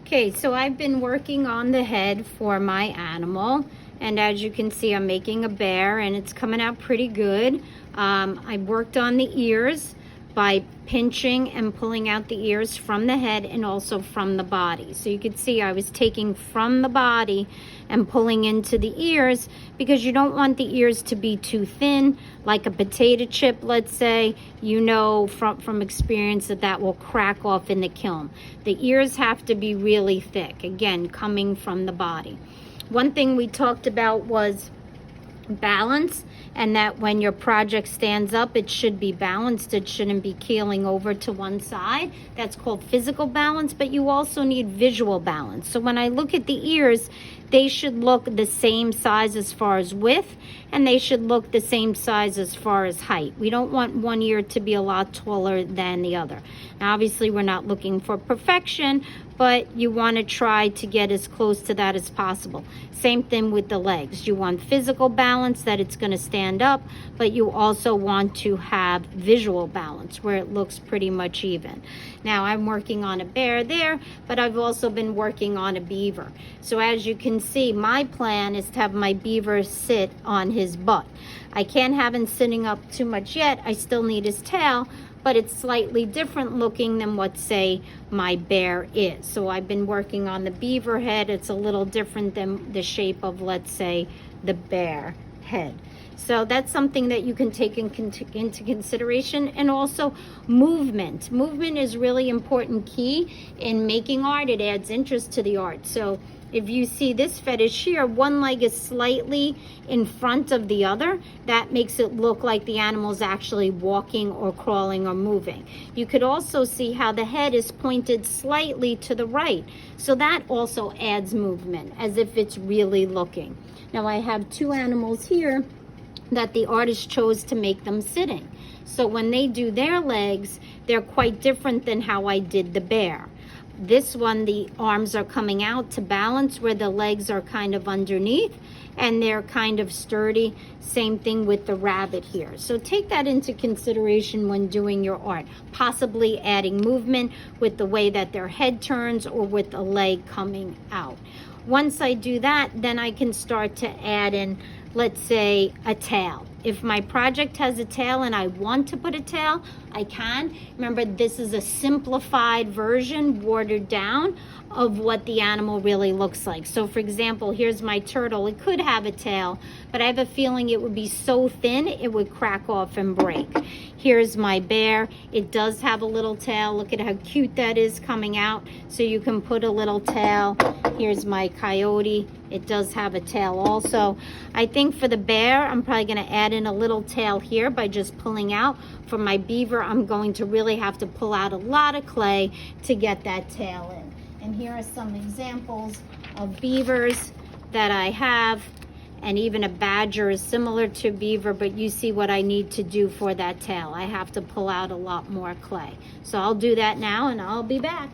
Okay, so I've been working on the head for my animal, and as you can see, I'm making a bear and it's coming out pretty good. I worked on the ears by pinching and pulling out the ears from the head and also from the body. So you can see I was taking from the body and pulling into the ears, because you don't want the ears to be too thin, like a potato chip, let's say. You know from experience that will crack off in the kiln. The ears have to be really thick, again, coming from the body. One thing we talked about was balance, and that when your project stands up, it should be balanced. It shouldn't be keeling over to one side. That's called physical balance, but you also need visual balance. So when I look at the ears, they should look the same size as far as width, and they should look the same size as far as height. We don't want one ear to be a lot taller than the other. Now, obviously, we're not looking for perfection, but you want to try to get as close to that as possible. Same thing with the legs. You want physical balance, that it's going to stand up, but you also want to have visual balance where it looks pretty much even. Now, I'm working on a bear there, but I've also been working on a beaver. So as you can see, my plan is to have my beaver sit on his butt. I can't have him sitting up too much yet. I still need his tail, but it's slightly different looking than what, say, my bear is. So I've been working on the beaver head. It's a little different than the shape of, let's say, the bear head. So that's something that you can take into consideration. And also movement. Movement is really important key in making art. It adds interest to the art. So if you see this fetish here, one leg is slightly in front of the other. That makes it look like the animal's actually walking or crawling or moving. You could also see how the head is pointed slightly to the right. So that also adds movement, as if it's really looking. Now I have two animals here that the artist chose to make them sitting. So when they do their legs, they're quite different than how I did the bear. This one, the arms are coming out to balance, where the legs are kind of underneath and they're kind of sturdy. Same thing with the rabbit here. So take that into consideration when doing your art, possibly adding movement with the way that their head turns or with the leg coming out. Once I do that, then I can start to add in, let's say, a tail. If my project has a tail and I want to put a tail, I can. Remember, this is a simplified version, watered down, of what the animal really looks like. So for example, here's my turtle. It could have a tail, but I have a feeling it would be so thin it would crack off and break. Here's my bear. It does have a little tail. Look at how cute that is coming out. So you can put a little tail. Here's my coyote. It does have a tail also. I think for the bear, I'm probably going to add in a little tail here by just pulling out. For my beaver, I'm going to really have to pull out a lot of clay to get that tail in. And here are some examples of beavers that I have. And even a badger is similar to beaver, but you see what I need to do for that tail. I have to pull out a lot more clay. So I'll do that now and I'll be back.